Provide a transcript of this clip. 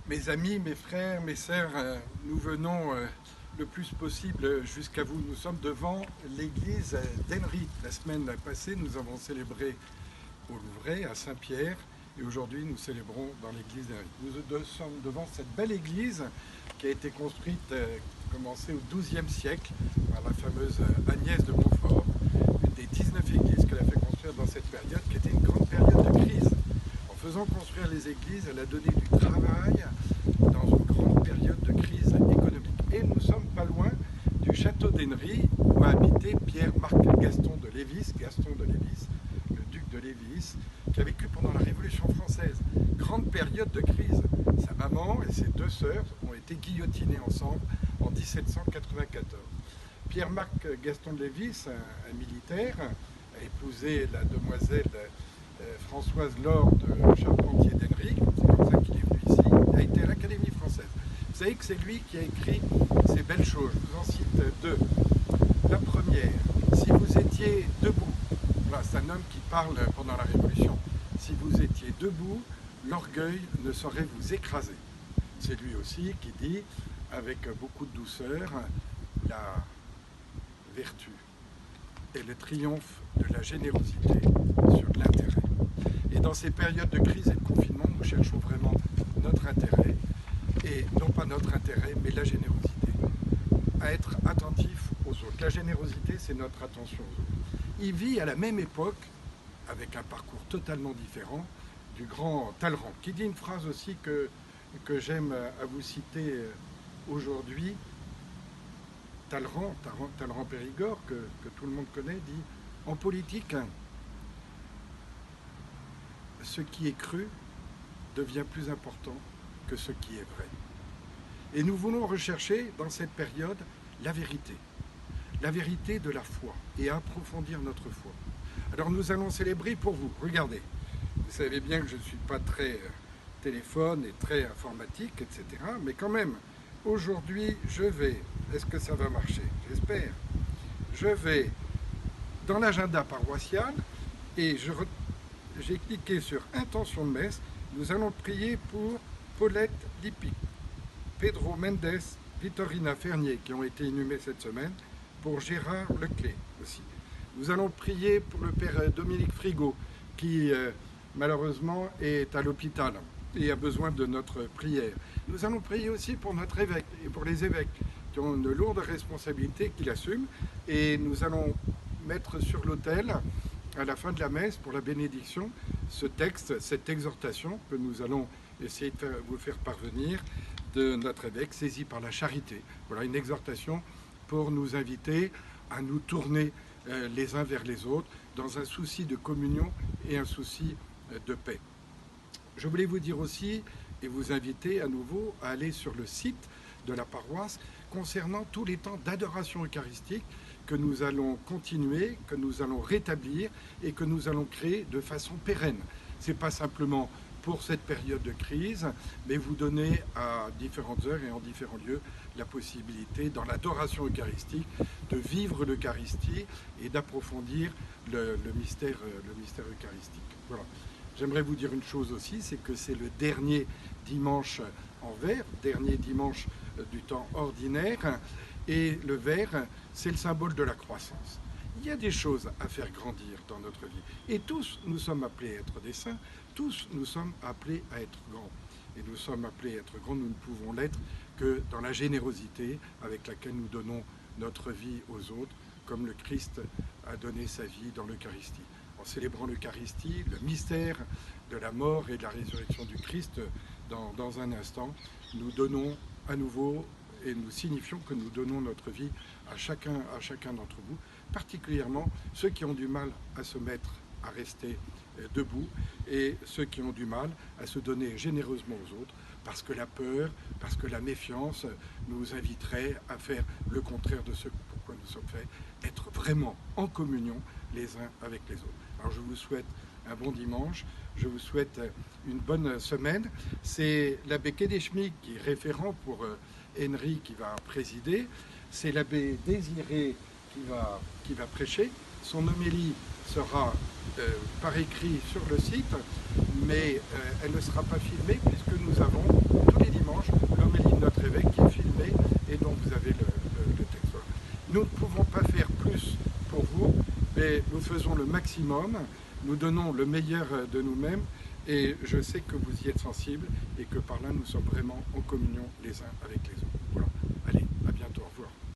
Mes amis, mes frères, mes sœurs, nous venons le plus possible jusqu'à vous. Nous sommes devant l'église d'Henry. La semaine passée, nous avons célébré au Louvret, à Saint-Pierre, et aujourd'hui, nous célébrons dans l'église d'Henry. Nous sommes devant cette belle église qui a été construite, commencée au XIIe siècle, par la fameuse Agnès de Montfort, une des 19 églises qu'elle a fait construire dans cette période, qui était une grande période de crise. En faisant construire les églises, elle a donné du travail dans une grande période de crise économique. Et nous ne sommes pas loin du château d'Henry où a habité Pierre-Marc Gaston de Lévis, le duc de Lévis, qui a vécu pendant la Révolution française. Grande période de crise. Sa maman et ses deux sœurs ont été guillotinées ensemble en 1794. Pierre-Marc Gaston de Lévis, un militaire, a épousé la demoiselle Françoise Laure de Charpentier d'Henry, c'est comme ça qu'il est venu ici, a été à l'Académie française. Vous savez que c'est lui qui a écrit ces belles choses. Je vous en cite deux. La première, si vous étiez debout, voilà, c'est un homme qui parle pendant la Révolution, si vous étiez debout, l'orgueil ne saurait vous écraser. C'est lui aussi qui dit, avec beaucoup de douceur, la vertu est le triomphe de la générosité sur l'intérêt. Et dans ces périodes de crise et de confinement, nous cherchons vraiment notre intérêt, et non pas notre intérêt, mais la générosité. À être attentif aux autres. La générosité, c'est notre attention aux autres. Il vit à la même époque, avec un parcours totalement différent, du grand Talleyrand, qui dit une phrase aussi que j'aime à vous citer aujourd'hui. Talleyrand Périgord, que tout le monde connaît, dit « En politique, ce qui est cru devient plus important que ce qui est vrai. » Et nous voulons rechercher dans cette période la vérité de la foi, et approfondir notre foi. Alors nous allons célébrer pour vous. Regardez, vous savez bien que je ne suis pas très téléphone et très informatique, etc. Mais quand même, aujourd'hui, je vais, est-ce que ça va marcher? J'espère. Je vais dans l'agenda paroissial et j'ai cliqué sur Intention de messe. Nous allons prier pour Paulette Lipic, Pedro Mendes, Vittorina Fernier, qui ont été inhumés cette semaine, pour Gérard Leclé aussi. Nous allons prier pour le père Dominique Frigo, qui malheureusement est à l'hôpital et a besoin de notre prière. Nous allons prier aussi pour notre évêque et pour les évêques qui ont une lourde responsabilité qu'ils assument. Et nous allons mettre sur l'autel, à la fin de la messe, pour la bénédiction, ce texte, cette exhortation que nous allons essayer de vous faire parvenir de notre évêque, saisi par la charité. Voilà une exhortation pour nous inviter à nous tourner les uns vers les autres dans un souci de communion et un souci de paix. Je voulais vous dire aussi, et vous inviter à nouveau à aller sur le site de la paroisse concernant tous les temps d'adoration eucharistique que nous allons continuer, que nous allons rétablir et que nous allons créer de façon pérenne. Ce n'est pas simplement pour cette période de crise, mais vous donner à différentes heures et en différents lieux la possibilité, dans l'adoration eucharistique, de vivre l'Eucharistie et d'approfondir le mystère eucharistique. Voilà. J'aimerais vous dire une chose aussi, c'est que c'est le dernier dimanche en vert, dernier dimanche du temps ordinaire, et le vert, c'est le symbole de la croissance. Il y a des choses à faire grandir dans notre vie. Et tous, nous sommes appelés à être des saints, tous, nous sommes appelés à être grands. Et nous sommes appelés à être grands, nous ne pouvons l'être que dans la générosité avec laquelle nous donnons notre vie aux autres, comme le Christ a donné sa vie dans l'Eucharistie. En célébrant l'Eucharistie, le mystère de la mort et de la résurrection du Christ, dans un instant, nous donnons à nouveau et nous signifions que nous donnons notre vie à chacun d'entre vous, particulièrement ceux qui ont du mal à se mettre, à rester debout, et ceux qui ont du mal à se donner généreusement aux autres, parce que la peur, parce que la méfiance nous inviterait à faire le contraire de ce pourquoi nous sommes faits, être vraiment en communion les uns avec les autres. Alors je vous souhaite un bon dimanche, je vous souhaite une bonne semaine. C'est l'abbé Kedeshmi qui est référent pour Henry qui va présider, c'est l'abbé Désiré qui va prêcher. Son homélie sera par écrit sur le site, mais elle ne sera pas filmée puisque nous avons tous les dimanches mais nous faisons le maximum, nous donnons le meilleur de nous-mêmes, et je sais que vous y êtes sensibles et que par là nous sommes vraiment en communion les uns avec les autres. Voilà. Allez, à bientôt, au revoir.